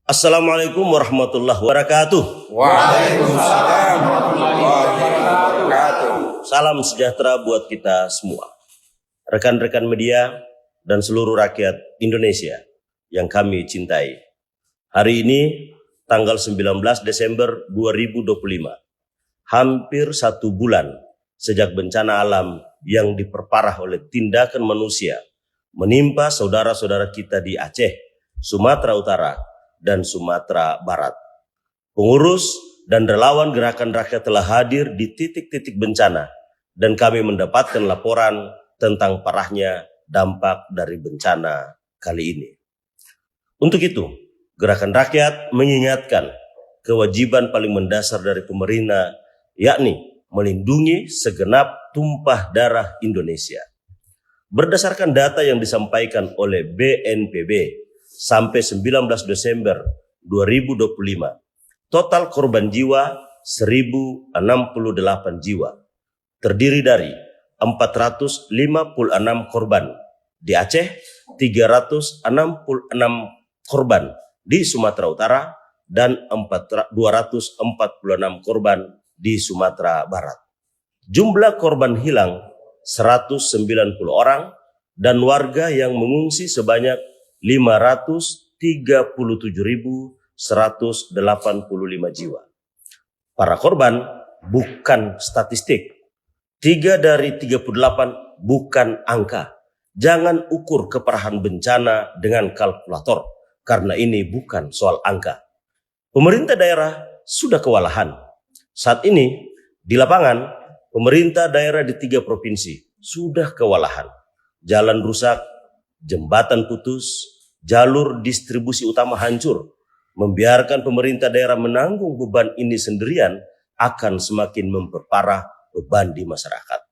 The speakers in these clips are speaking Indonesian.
Assalamualaikum warahmatullahi wabarakatuh. Waalaikumsalam warahmatullahi wabarakatuh. Salam sejahtera buat kita semua. Rekan-rekan media dan seluruh rakyat Indonesia yang kami cintai. Hari ini tanggal 19 Desember 2025. Hampir 1 bulan sejak bencana alam yang diperparah oleh tindakan manusia menimpa saudara-saudara kita di Aceh, Sumatera Utara, dan Sumatera Barat. Pengurus dan relawan Gerakan Rakyat telah hadir di titik-titik bencana dan kami mendapatkan laporan tentang parahnya dampak dari bencana kali ini. Untuk itu, Gerakan Rakyat mengingatkan kewajiban paling mendasar dari pemerintah, yakni melindungi segenap tumpah darah Indonesia. Berdasarkan data yang disampaikan oleh BNPB, sampai 19 Desember 2025, total korban jiwa 1068 jiwa, terdiri dari 456 korban di Aceh, 366 korban di Sumatera Utara, dan 246 korban di Sumatera Barat. Jumlah korban hilang 190 orang dan warga yang mengungsi sebanyak 537.185 jiwa. Para korban bukan statistik. 3 dari 38 bukan angka. Jangan ukur keparahan bencana dengan kalkulator, karena ini bukan soal angka. Pemerintah daerah sudah kewalahan. Saat ini di lapangan, pemerintah daerah di 3 provinsi sudah kewalahan. Jalan rusak, jembatan putus, jalur distribusi utama hancur. Membiarkan pemerintah daerah menanggung beban ini sendirian akan semakin memperparah beban di masyarakat.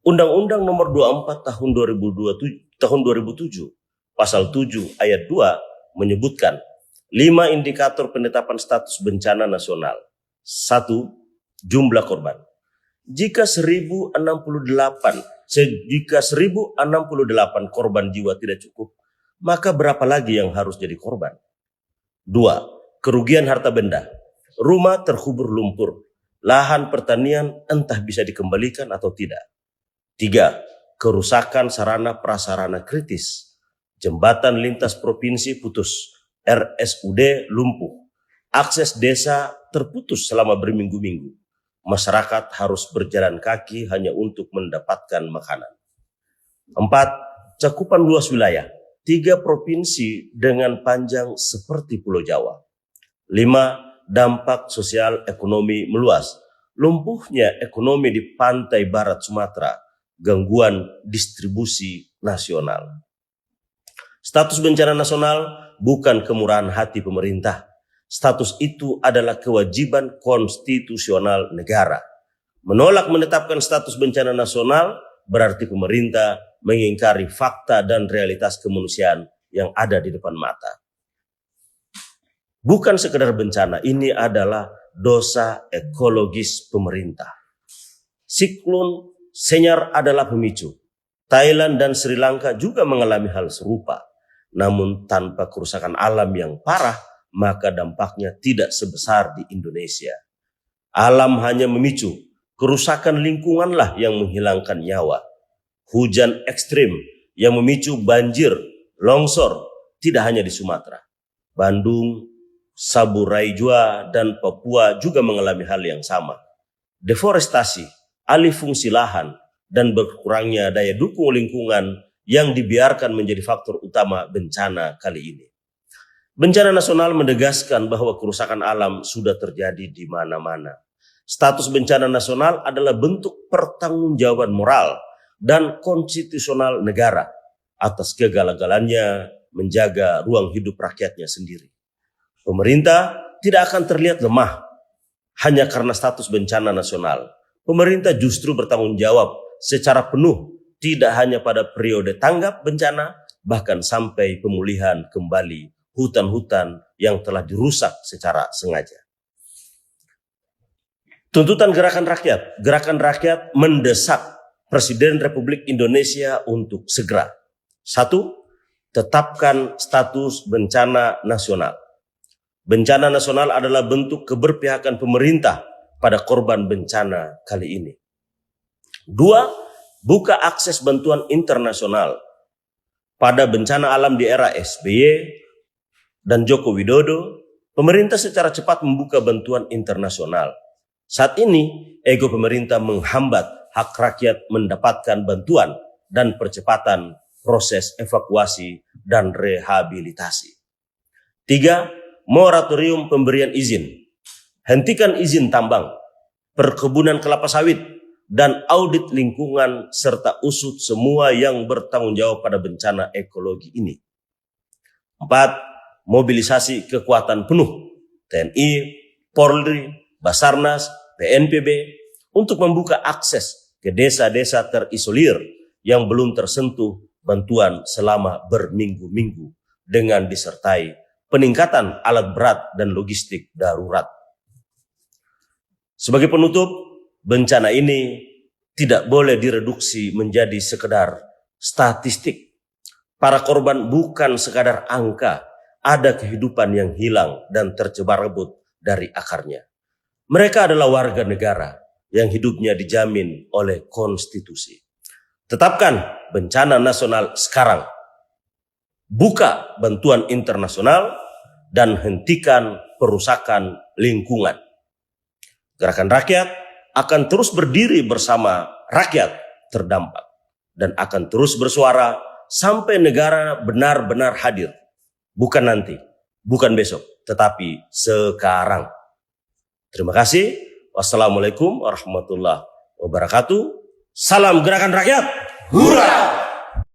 Undang-Undang Nomor 24 tahun 2007, Pasal 7 ayat 2 menyebutkan 5 indikator penetapan status bencana nasional. 1. Jumlah korban. Jika 1068 korban jiwa tidak cukup, maka berapa lagi yang harus jadi korban? 2. Kerugian harta benda. Rumah terkubur lumpur. Lahan pertanian entah bisa dikembalikan atau tidak. 3. Kerusakan sarana prasarana kritis. Jembatan lintas provinsi putus. RSUD lumpuh. Akses desa terputus selama berminggu-minggu. Masyarakat harus berjalan kaki hanya untuk mendapatkan makanan. 4. Cakupan luas wilayah. 3 provinsi dengan panjang seperti Pulau Jawa. 5. Dampak sosial ekonomi meluas. Lumpuhnya ekonomi di pantai barat Sumatera. Gangguan distribusi nasional. Status bencana nasional bukan kemurahan hati pemerintah. Status itu adalah kewajiban konstitusional negara. Menolak menetapkan status bencana nasional berarti pemerintah mengingkari fakta dan realitas kemanusiaan yang ada di depan mata. Bukan sekedar bencana, ini adalah dosa ekologis pemerintah. Siklon Senyar adalah pemicu. Thailand dan Sri Lanka juga mengalami hal serupa. Namun tanpa kerusakan alam yang parah, maka dampaknya tidak sebesar di Indonesia. Alam hanya memicu, kerusakan lingkunganlah yang menghilangkan nyawa. Hujan ekstrim yang memicu banjir, longsor, tidak hanya di Sumatera. Bandung, Saburai Jua, dan Papua juga mengalami hal yang sama. Deforestasi, alih fungsi lahan, dan berkurangnya daya dukung lingkungan yang dibiarkan menjadi faktor utama bencana kali ini. Bencana nasional menegaskan bahwa kerusakan alam sudah terjadi di mana-mana. Status bencana nasional adalah bentuk pertanggungjawaban moral dan konstitusional negara atas kegagalannya menjaga ruang hidup rakyatnya sendiri. Pemerintah tidak akan terlihat lemah hanya karena status bencana nasional. Pemerintah justru bertanggung jawab secara penuh, tidak hanya pada periode tanggap bencana, bahkan sampai pemulihan kembali hutan-hutan yang telah dirusak secara sengaja. Tuntutan Gerakan Rakyat mendesak Presiden Republik Indonesia untuk segera. 1. Tetapkan status bencana nasional. Bencana nasional adalah bentuk keberpihakan pemerintah pada korban bencana kali ini. 2. Buka akses bantuan internasional. Pada bencana alam di era SBY dan Joko Widodo, pemerintah secara cepat membuka bantuan internasional. Saat ini, ego pemerintah menghambat hak rakyat mendapatkan bantuan dan percepatan proses evakuasi dan rehabilitasi. 3. Moratorium pemberian izin. Hentikan izin tambang, perkebunan kelapa sawit, dan audit lingkungan serta usut semua yang bertanggung jawab pada bencana ekologi ini. 4. Mobilisasi kekuatan penuh TNI, Polri, Basarnas, BNPB untuk membuka akses ke desa-desa terisolir yang belum tersentuh bantuan selama berminggu-minggu dengan disertai peningkatan alat berat dan logistik darurat. Sebagai penutup, bencana ini tidak boleh direduksi menjadi sekedar statistik. Para korban bukan sekadar angka, ada kehidupan yang hilang dan tercebar rebut dari akarnya. Mereka adalah warga negara yang hidupnya dijamin oleh konstitusi. Tetapkan bencana nasional sekarang. Buka bantuan internasional dan hentikan perusakan lingkungan. Gerakan rakyat akan terus berdiri bersama rakyat terdampak dan akan terus bersuara sampai negara benar-benar hadir. Bukan nanti, bukan besok, tetapi sekarang. Terima kasih. Wassalamualaikum warahmatullahi wabarakatuh. Salam gerakan rakyat. Hurra!